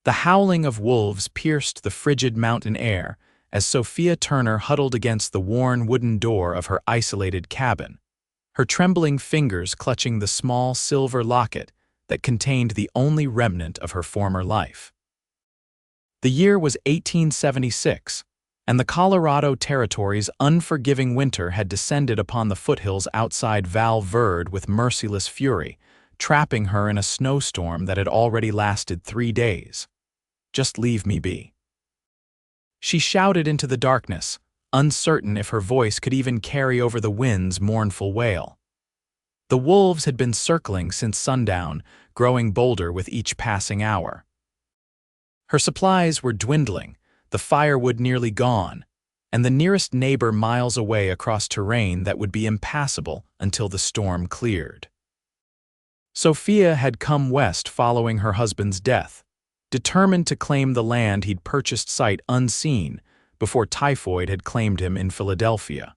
The howling of wolves pierced the frigid mountain air as Sophia Turner huddled against the worn wooden door of her isolated cabin, her trembling fingers clutching the small silver locket that contained the only remnant of her former life. The year was 1876, and the Colorado Territory's unforgiving winter had descended upon the foothills outside Val Verde with merciless fury, trapping her in a snowstorm that had already lasted 3 days. "Just leave me be," she shouted into the darkness, uncertain if her voice could even carry over the wind's mournful wail. The wolves had been circling since sundown, growing bolder with each passing hour. Her supplies were dwindling, the firewood nearly gone, and the nearest neighbor miles away across terrain that would be impassable until the storm cleared. Sophia had come west following her husband's death, determined to claim the land he'd purchased sight unseen before typhoid had claimed him in Philadelphia.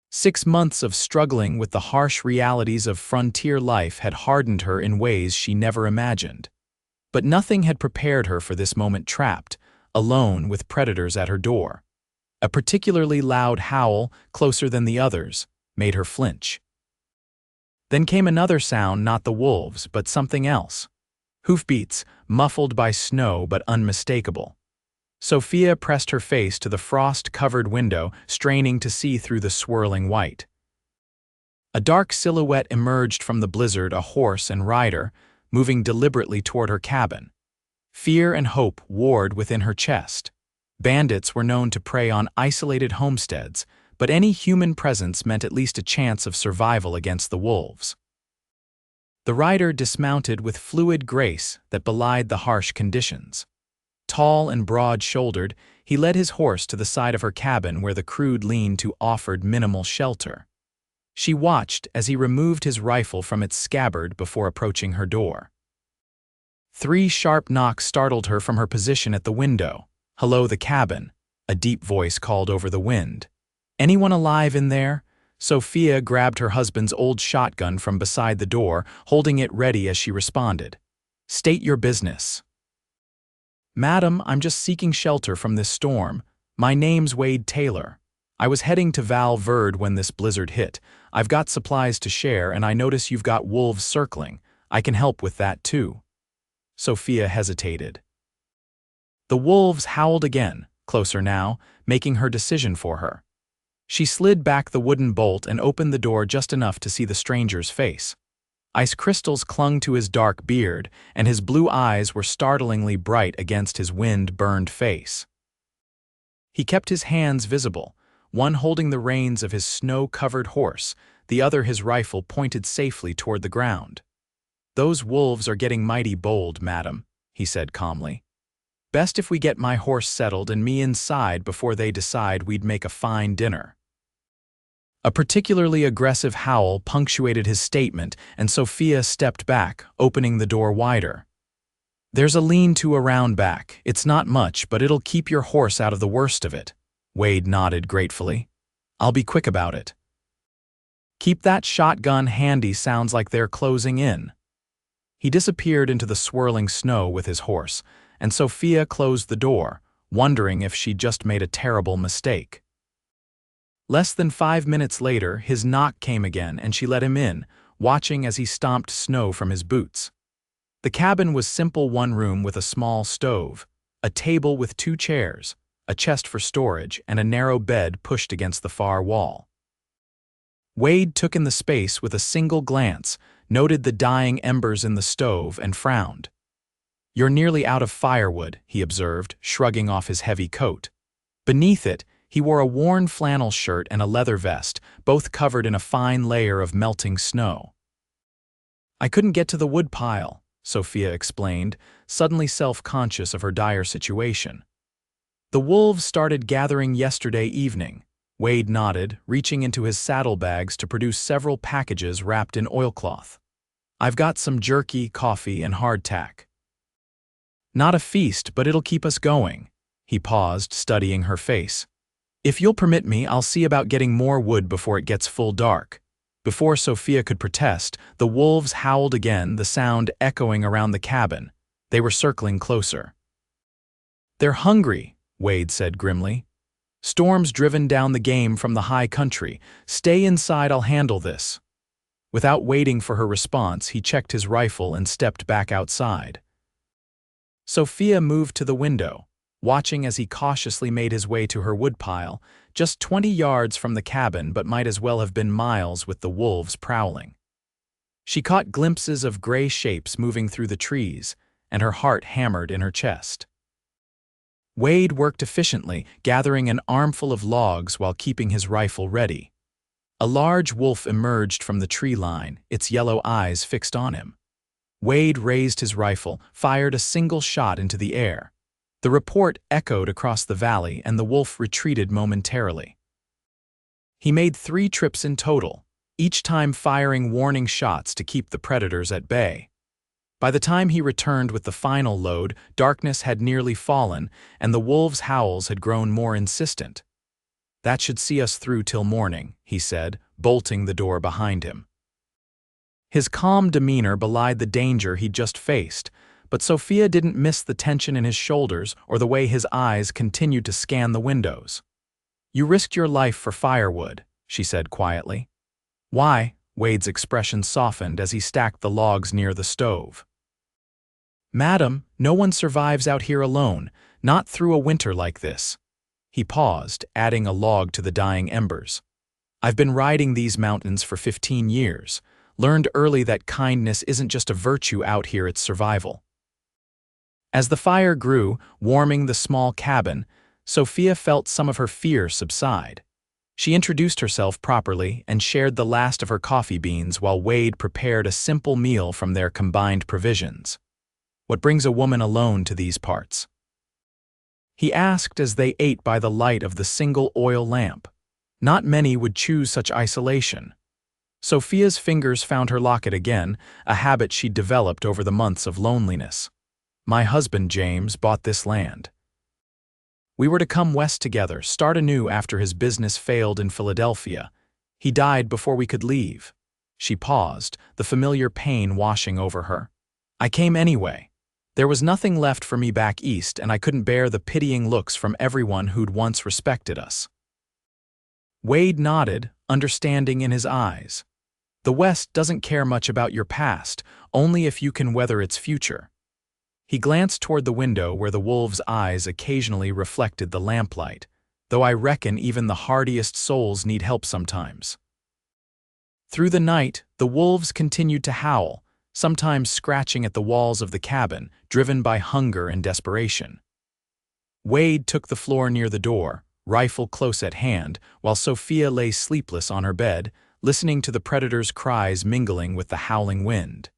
6 months of struggling with the harsh realities of frontier life had hardened her in ways she never imagined. But nothing had prepared her for this moment trapped, alone with predators at her door. A particularly loud howl, closer than the others, made her flinch. Then came another sound, not the wolves, but something else. Hoofbeats, muffled by snow but unmistakable. Sophia pressed her face to the frost-covered window, straining to see through the swirling white. A dark silhouette emerged from the blizzard, a horse and rider, moving deliberately toward her cabin. Fear and hope warred within her chest. Bandits were known to prey on isolated homesteads, but any human presence meant at least a chance of survival against the wolves. The rider dismounted with fluid grace that belied the harsh conditions. Tall and broad-shouldered, he led his horse to the side of her cabin where the crude lean-to offered minimal shelter. She watched as he removed his rifle from its scabbard before approaching her door. 3 sharp knocks startled her from her position at the window. "Hello, the cabin," a deep voice called over the wind. "Anyone alive in there?" Sophia grabbed her husband's old shotgun from beside the door, holding it ready as she responded. "State your business." "Madam, I'm just seeking shelter from this storm. My name's Wade Taylor. I was heading to Val Verde when this blizzard hit. I've got supplies to share, and I notice you've got wolves circling. I can help with that too." Sophia hesitated. The wolves howled again, closer now, making her decision for her. She slid back the wooden bolt and opened the door just enough to see the stranger's face. Ice crystals clung to his dark beard, and his blue eyes were startlingly bright against his wind-burned face. He kept his hands visible, one holding the reins of his snow-covered horse, the other his rifle pointed safely toward the ground. "Those wolves are getting mighty bold, madam," he said calmly. "Best if we get my horse settled and me inside before they decide we'd make a fine dinner." A particularly aggressive howl punctuated his statement, and Sophia stepped back, opening the door wider. "There's a lean-to around back. It's not much, but it'll keep your horse out of the worst of it." Wade nodded gratefully. "I'll be quick about it." "Keep that shotgun handy, sounds like they're closing in." He disappeared into the swirling snow with his horse, and Sophia closed the door, wondering if she'd just made a terrible mistake. Less than 5 minutes later, his knock came again, and she let him in, watching as he stomped snow from his boots. The cabin was simple, one room with a small stove, a table with 2 chairs, a chest for storage, and a narrow bed pushed against the far wall. Wade took in the space with a single glance, noted the dying embers in the stove, and frowned. "You're nearly out of firewood," he observed, shrugging off his heavy coat. Beneath it, he wore a worn flannel shirt and a leather vest, both covered in a fine layer of melting snow. "I couldn't get to the wood pile," Sophia explained, suddenly self-conscious of her dire situation. "The wolves started gathering yesterday evening." Wade nodded, reaching into his saddlebags to produce several packages wrapped in oilcloth. "I've got some jerky, coffee, and hardtack." "Not a feast, but it'll keep us going." He paused, studying her face. "If you'll permit me, I'll see about getting more wood before it gets full dark." Before Sophia could protest, the wolves howled again, the sound echoing around the cabin. They were circling closer. "They're hungry," Wade said grimly. "Storm's driven down the game from the high country. Stay inside, I'll handle this." Without waiting for her response, he checked his rifle and stepped back outside. Sophia moved to the window, watching as he cautiously made his way to her woodpile, just 20 yards from the cabin but might as well have been miles with the wolves prowling. She caught glimpses of gray shapes moving through the trees, and her heart hammered in her chest. Wade worked efficiently, gathering an armful of logs while keeping his rifle ready. A large wolf emerged from the tree line, its yellow eyes fixed on him. Wade raised his rifle, fired a single shot into the air. The report echoed across the valley, and the wolf retreated momentarily. He made 3 trips in total, each time firing warning shots to keep the predators at bay. By the time he returned with the final load, darkness had nearly fallen, and the wolves' howls had grown more insistent. "That should see us through till morning," he said, bolting the door behind him. His calm demeanor belied the danger he'd just faced, but Sophia didn't miss the tension in his shoulders or the way his eyes continued to scan the windows. "You risked your life for firewood," she said quietly. "Why?" Wade's expression softened as he stacked the logs near the stove. "Madam, no one survives out here alone, not through a winter like this." He paused, adding a log to the dying embers. "I've been riding these mountains for 15 years, learned early that kindness isn't just a virtue out here, it's survival." As the fire grew, warming the small cabin, Sophia felt some of her fear subside. She introduced herself properly and shared the last of her coffee beans while Wade prepared a simple meal from their combined provisions. "What brings a woman alone to these parts?" he asked as they ate by the light of the single oil lamp. Not many would choose such isolation. Sophia's fingers found her locket again, a habit she'd developed over the months of loneliness. "My husband, James, bought this land. We were to come west together, start anew after his business failed in Philadelphia. He died before we could leave." She paused, the familiar pain washing over her. "I came anyway. There was nothing left for me back east, and I couldn't bear the pitying looks from everyone who'd once respected us." Wade nodded, understanding in his eyes. "The West doesn't care much about your past, only if you can weather its future." He glanced toward the window where the wolves' eyes occasionally reflected the lamplight, "though I reckon even the hardiest souls need help sometimes." Through the night, the wolves continued to howl, sometimes scratching at the walls of the cabin, driven by hunger and desperation. Wade took the floor near the door, rifle close at hand, while Sophia lay sleepless on her bed, listening to the predators' cries mingling with the howling wind.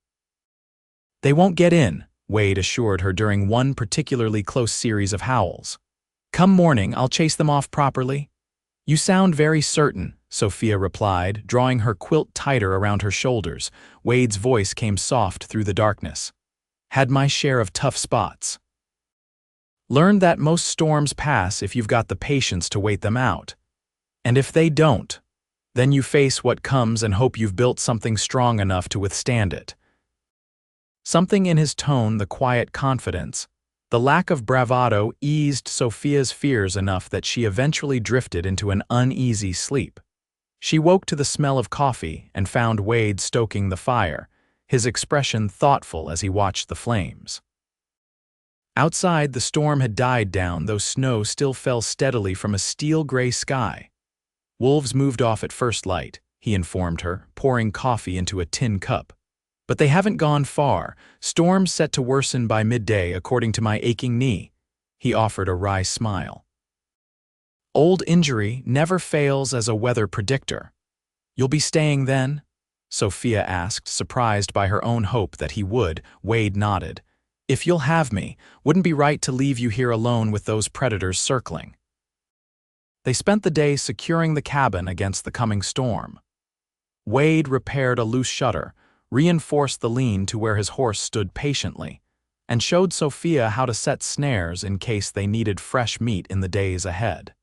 "They won't get in," Wade assured her during one particularly close series of howls. "Come morning, I'll chase them off properly." "You sound very certain," Sophia replied, drawing her quilt tighter around her shoulders. Wade's voice came soft through the darkness. "Had my share of tough spots. Learned that most storms pass if you've got the patience to wait them out. And if they don't, then you face what comes and hope you've built something strong enough to withstand it." Something in his tone, the quiet confidence, the lack of bravado, eased Sophia's fears enough that she eventually drifted into an uneasy sleep. She woke to the smell of coffee and found Wade stoking the fire, his expression thoughtful as he watched the flames. Outside, the storm had died down, though snow still fell steadily from a steel-gray sky. "Wolves moved off at first light," he informed her, pouring coffee into a tin cup. "But they haven't gone far. Storms set to worsen by midday, according to my aching knee." He offered a wry smile. "Old injury never fails as a weather predictor." "You'll be staying then?" Sophia asked, surprised by her own hope that he would. Wade nodded. "If you'll have me, wouldn't be right to leave you here alone with those predators circling." They spent the day securing the cabin against the coming storm. Wade repaired a loose shutter, reinforced the lean to where his horse stood patiently, and showed Sophia how to set snares in case they needed fresh meat in the days ahead.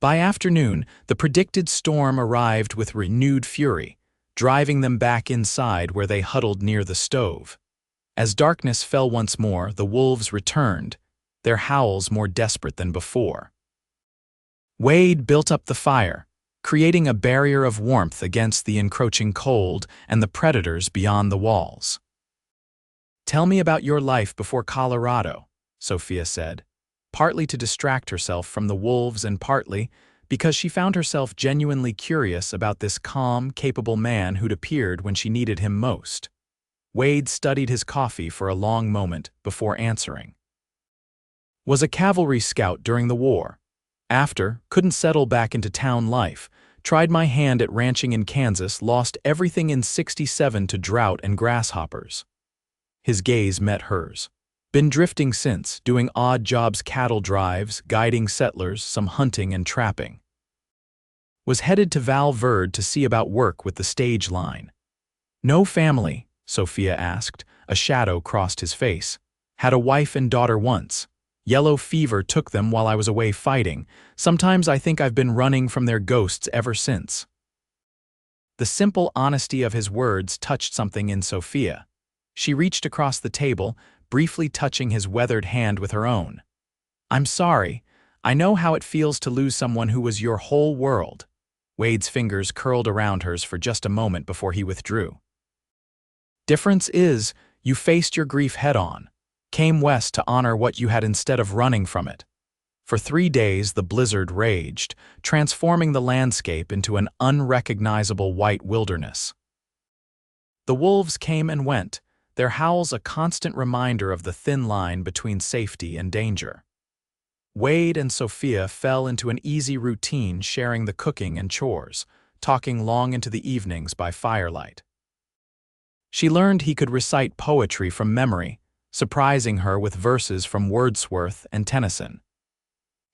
By afternoon, the predicted storm arrived with renewed fury, driving them back inside where they huddled near the stove. As darkness fell once more, the wolves returned, their howls more desperate than before. Wade built up the fire, creating a barrier of warmth against the encroaching cold and the predators beyond the walls. "Tell me about your life before Colorado," Sophia said, partly to distract herself from the wolves and partly because she found herself genuinely curious about this calm, capable man who'd appeared when she needed him most. Wade studied his coffee for a long moment before answering. "Was a cavalry scout during the war. After, couldn't settle back into town life. Tried my hand at ranching in Kansas, lost everything in '67 to drought and grasshoppers." His gaze met hers. "Been drifting since, doing odd jobs, cattle drives, guiding settlers, some hunting and trapping. Was headed to Val Verde to see about work with the stage line." "No family?" Sophia asked. A shadow crossed his face. "Had a wife and daughter once. Yellow fever took them while I was away fighting. Sometimes I think I've been running from their ghosts ever since." The simple honesty of his words touched something in Sophia. She reached across the table, briefly touching his weathered hand with her own. "I'm sorry. I know how it feels to lose someone who was your whole world." Wade's fingers curled around hers for just a moment before he withdrew. "Difference is, you faced your grief head-on. Came west to honor what you had instead of running from it." For 3 days the blizzard raged, transforming the landscape into an unrecognizable white wilderness. The wolves came and went, their howls a constant reminder of the thin line between safety and danger. Wade and Sophia fell into an easy routine, sharing the cooking and chores, talking long into the evenings by firelight. She learned he could recite poetry from memory, surprising her with verses from Wordsworth and Tennyson.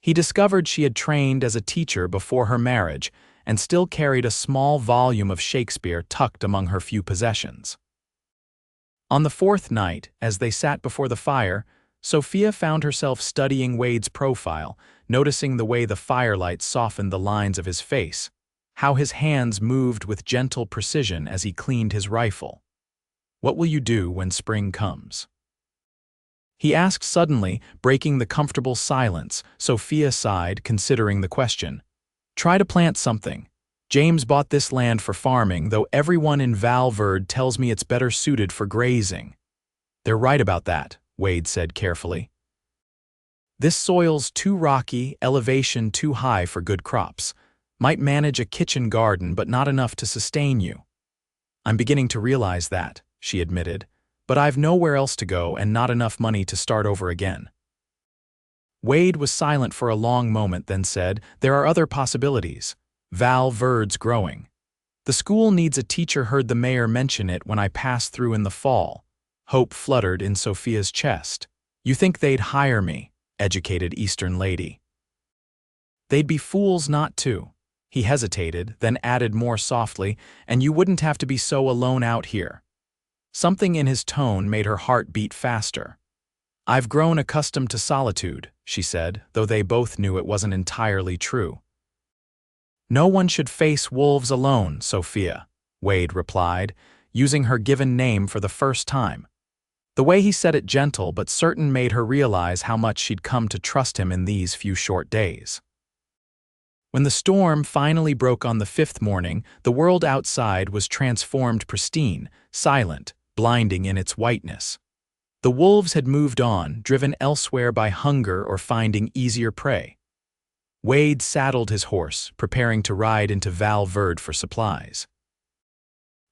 He discovered she had trained as a teacher before her marriage and still carried a small volume of Shakespeare tucked among her few possessions. On the 4th night, as they sat before the fire, Sophia found herself studying Wade's profile, noticing the way the firelight softened the lines of his face, how his hands moved with gentle precision as he cleaned his rifle. "What will you do when spring comes?" he asked suddenly, breaking the comfortable silence. Sophia sighed, considering the question. "Try to plant something. James bought this land for farming, though everyone in Val Verde tells me it's better suited for grazing." "They're right about that," Wade said carefully. "This soil's too rocky, elevation too high for good crops. Might manage a kitchen garden, but not enough to sustain you." "I'm beginning to realize that," she admitted, "but I've nowhere else to go and not enough money to start over again." Wade was silent for a long moment, then said, "There are other possibilities. Val Verde's growing. The school needs a teacher. Heard the mayor mention it when I passed through in the fall." Hope fluttered in Sophia's chest. "You think they'd hire me, educated Eastern lady?" "They'd be fools not to." He hesitated, then added more softly, "And you wouldn't have to be so alone out here." Something in his tone made her heart beat faster. "I've grown accustomed to solitude," she said, though they both knew it wasn't entirely true. "No one should face wolves alone, Sophia," Wade replied, using her given name for the first time. The way he said it, gentle but certain, made her realize how much she'd come to trust him in these few short days. When the storm finally broke on the 5th morning, the world outside was transformed, pristine, silent, blinding in its whiteness. The wolves had moved on, driven elsewhere by hunger or finding easier prey. Wade saddled his horse, preparing to ride into Val Verde for supplies.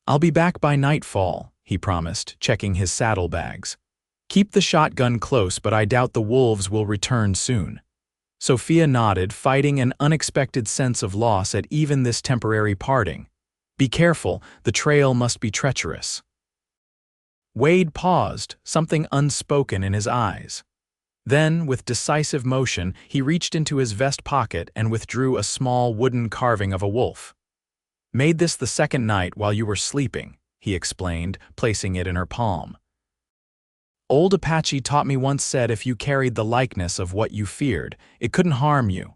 "I'll be back by nightfall," he promised, checking his saddlebags. "Keep the shotgun close, but I doubt the wolves will return soon." Sophia nodded, fighting an unexpected sense of loss at even this temporary parting. "Be careful, the trail must be treacherous." Wade paused, something unspoken in his eyes. Then, with decisive motion, he reached into his vest pocket and withdrew a small wooden carving of a wolf. "Made this the 2nd night while you were sleeping," he explained, placing it in her palm. "Old Apache taught me once, said if you carried the likeness of what you feared, it couldn't harm you."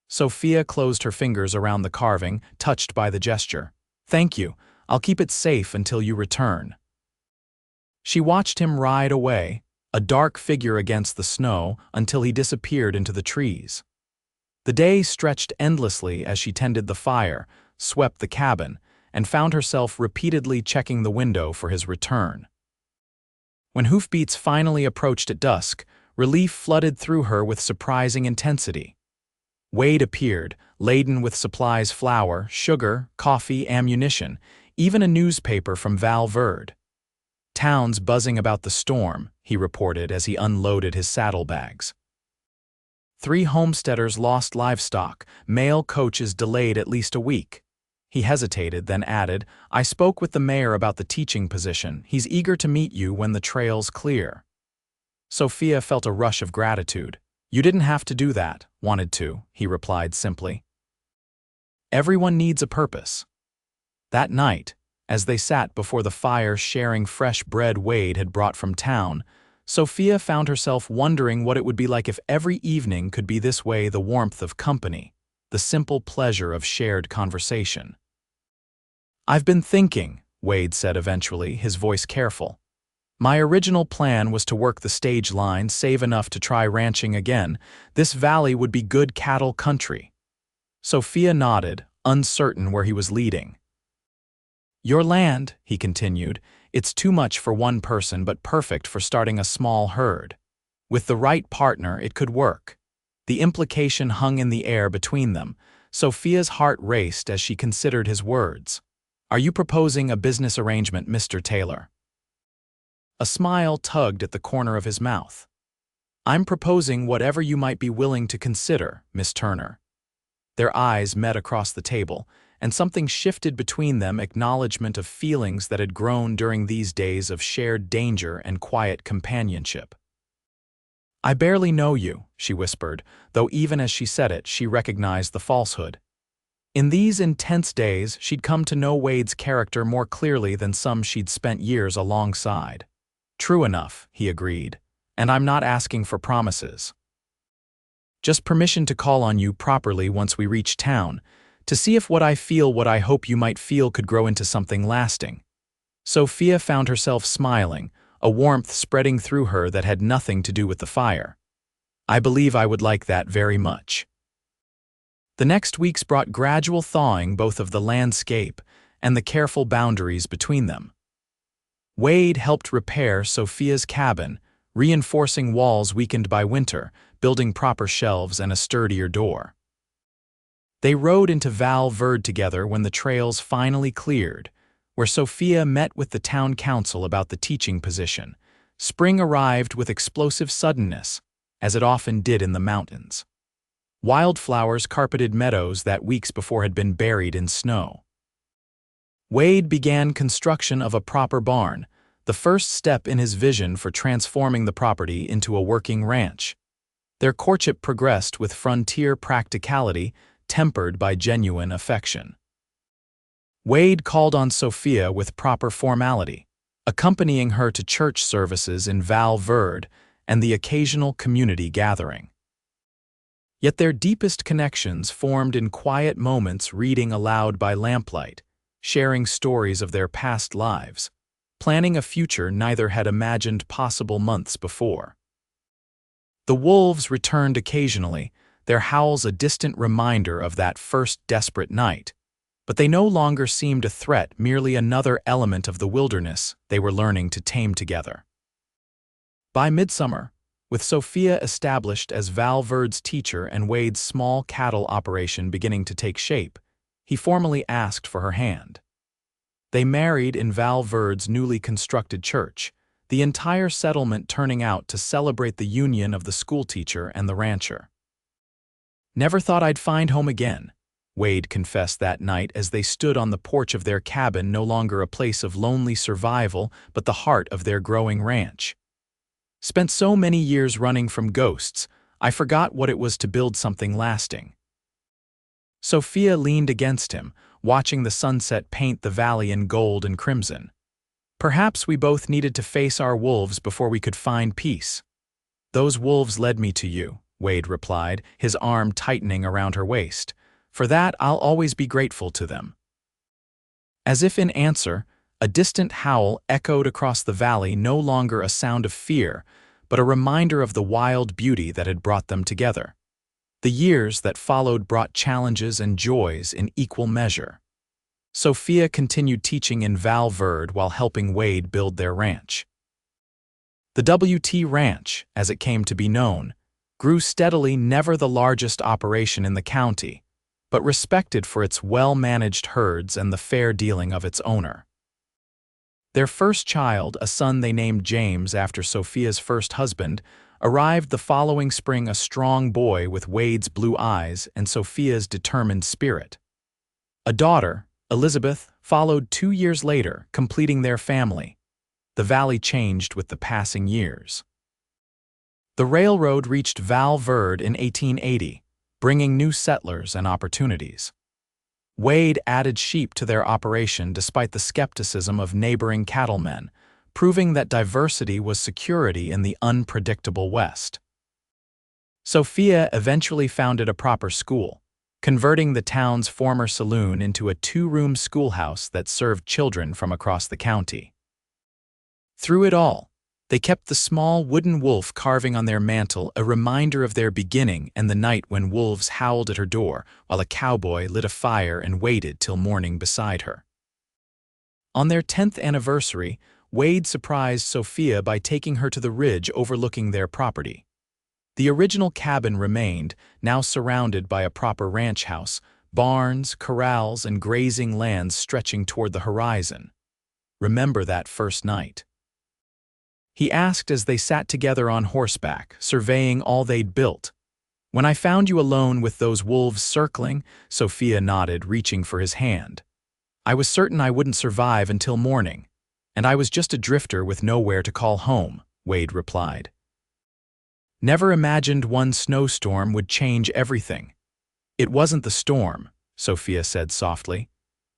Sophia closed her fingers around the carving, touched by the gesture. "Thank you. I'll keep it safe until you return." She watched him ride away, a dark figure against the snow, until he disappeared into the trees. The day stretched endlessly as she tended the fire, swept the cabin, and found herself repeatedly checking the window for his return. When hoofbeats finally approached at dusk, relief flooded through her with surprising intensity. Wade appeared, laden with supplies: flour, sugar, coffee, ammunition, even a newspaper from Val Verde. "Town's buzzing about the storm," he reported as he unloaded his saddlebags. 3 homesteaders lost livestock, mail coaches delayed at least a week. He hesitated, then added, "I spoke with the mayor about the teaching position. He's eager to meet you when the trail's clear." Sophia felt a rush of gratitude. "You didn't have to do that, wanted to," he replied simply. "Everyone needs a purpose." That night, as they sat before the fire sharing fresh bread Wade had brought from town, Sophia found herself wondering what it would be like if every evening could be this way: the warmth of company, the simple pleasure of shared conversation. "I've been thinking," Wade said eventually, his voice careful. "My original plan was to work the stage line, save enough to try ranching again. This valley would be good cattle country." Sophia nodded, uncertain where he was leading. "Your land," he continued, "it's too much for one person but perfect for starting a small herd. With the right partner, it could work." The implication hung in the air between them. Sophia's heart raced as she considered his words. "Are you proposing a business arrangement, Mr. Taylor?" A smile tugged at the corner of his mouth. "I'm proposing whatever you might be willing to consider, Miss Turner." Their eyes met across the table, and something shifted between them, acknowledgement of feelings that had grown during these days of shared danger and quiet companionship. "I barely know you," she whispered, though even as she said it, she recognized the falsehood. In these intense days, she'd come to know Wade's character more clearly than some she'd spent years alongside. "True enough," he agreed, "and I'm not asking for promises. Just permission to call on you properly once we reach town, to see if what I feel, what I hope you might feel, could grow into something lasting." Sophia found herself smiling, a warmth spreading through her that had nothing to do with the fire. "I believe I would like that very much." The next weeks brought gradual thawing both of the landscape and the careful boundaries between them. Wade helped repair Sophia's cabin, reinforcing walls weakened by winter, building proper shelves and a sturdier door. They rode into Val Verde together when the trails finally cleared, where Sophia met with the town council about the teaching position. Spring arrived with explosive suddenness, as it often did in the mountains. Wildflowers carpeted meadows that weeks before had been buried in snow. Wade began construction of a proper barn, the first step in his vision for transforming the property into a working ranch. Their courtship progressed with frontier practicality, tempered by genuine affection. Wade called on Sophia with proper formality, accompanying her to church services in Val Verde and the occasional community gathering. Yet their deepest connections formed in quiet moments, reading aloud by lamplight, sharing stories of their past lives, planning a future neither had imagined possible months before. The wolves returned occasionally, their howls a distant reminder of that first desperate night, but they no longer seemed a threat, merely another element of the wilderness they were learning to tame together. By midsummer, with Sophia established as Val Verde's teacher and Wade's small cattle operation beginning to take shape, he formally asked for her hand. They married in Val Verde's newly constructed church, the entire settlement turning out to celebrate the union of the schoolteacher and the rancher. "Never thought I'd find home again," Wade confessed that night as they stood on the porch of their cabin, no longer a place of lonely survival but the heart of their growing ranch. "Spent so many years running from ghosts, I forgot what it was to build something lasting." Sophia leaned against him, watching the sunset paint the valley in gold and crimson. "Perhaps we both needed to face our wolves before we could find peace." "Those wolves led me to you," Wade replied, his arm tightening around her waist. "For that, I'll always be grateful to them." As if in answer, A distant howl echoed across the valley, no longer a sound of fear, but a reminder of the wild beauty that had brought them together. The years that followed brought challenges and joys in equal measure. Sophia continued teaching in Val Verde while helping Wade build their ranch. The WT Ranch, as it came to be known, grew steadily, never the largest operation in the county, but respected for its well-managed herds and the fair dealing of its owner. Their first child, a son they named James after Sophia's first husband, arrived the following spring, a strong boy with Wade's blue eyes and Sophia's determined spirit. A daughter, Elizabeth, followed 2 years later, completing their family. The valley changed with the passing years. The railroad reached Val Verde in 1880, bringing new settlers and opportunities. Wade added sheep to their operation despite the skepticism of neighboring cattlemen, proving that diversity was security in the unpredictable West. Sophia eventually founded a proper school, converting the town's former saloon into a 2-room schoolhouse that served children from across the county. Through it all, they kept the small wooden wolf carving on their mantel, a reminder of their beginning and the night when wolves howled at her door while a cowboy lit a fire and waited till morning beside her. On their 10th anniversary, Wade surprised Sophia by taking her to the ridge overlooking their property. The original cabin remained, now surrounded by a proper ranch house, barns, corrals, and grazing lands stretching toward the horizon. "Remember that first night?" he asked as they sat together on horseback, surveying all they'd built. "When I found you alone with those wolves circling," Sophia nodded, reaching for his hand. "I was certain I wouldn't survive until morning, and I was just a drifter with nowhere to call home," Wade replied. "Never imagined one snowstorm would change everything." "It wasn't the storm," Sophia said softly.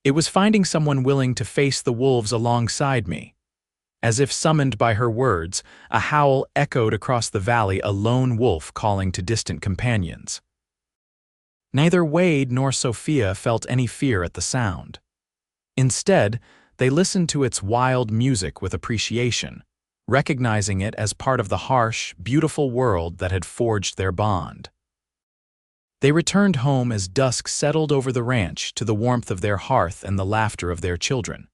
"It was finding someone willing to face the wolves alongside me." As if summoned by her words, a howl echoed across the valley, a lone wolf calling to distant companions. Neither Wade nor Sophia felt any fear at the sound. Instead, they listened to its wild music with appreciation, recognizing it as part of the harsh, beautiful world that had forged their bond. They returned home as dusk settled over the ranch, to the warmth of their hearth and the laughter of their children.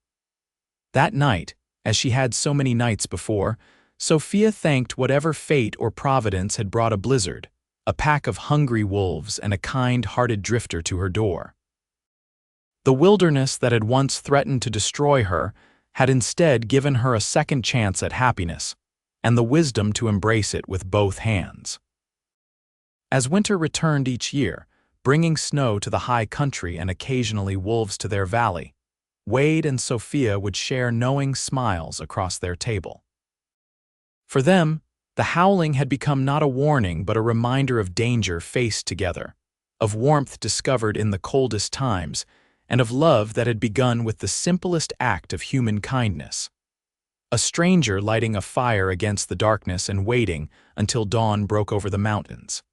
That night, as she had so many nights before, Sophia thanked whatever fate or providence had brought a blizzard, a pack of hungry wolves, and a kind-hearted drifter to her door. The wilderness that had once threatened to destroy her had instead given her a second chance at happiness, and the wisdom to embrace it with both hands. As winter returned each year, bringing snow to the high country and occasionally wolves to their valley, Wade and Sophia would share knowing smiles across their table. For them, the howling had become not a warning but a reminder of danger faced together, of warmth discovered in the coldest times, and of love that had begun with the simplest act of human kindness. A stranger lighting a fire against the darkness and waiting until dawn broke over the mountains.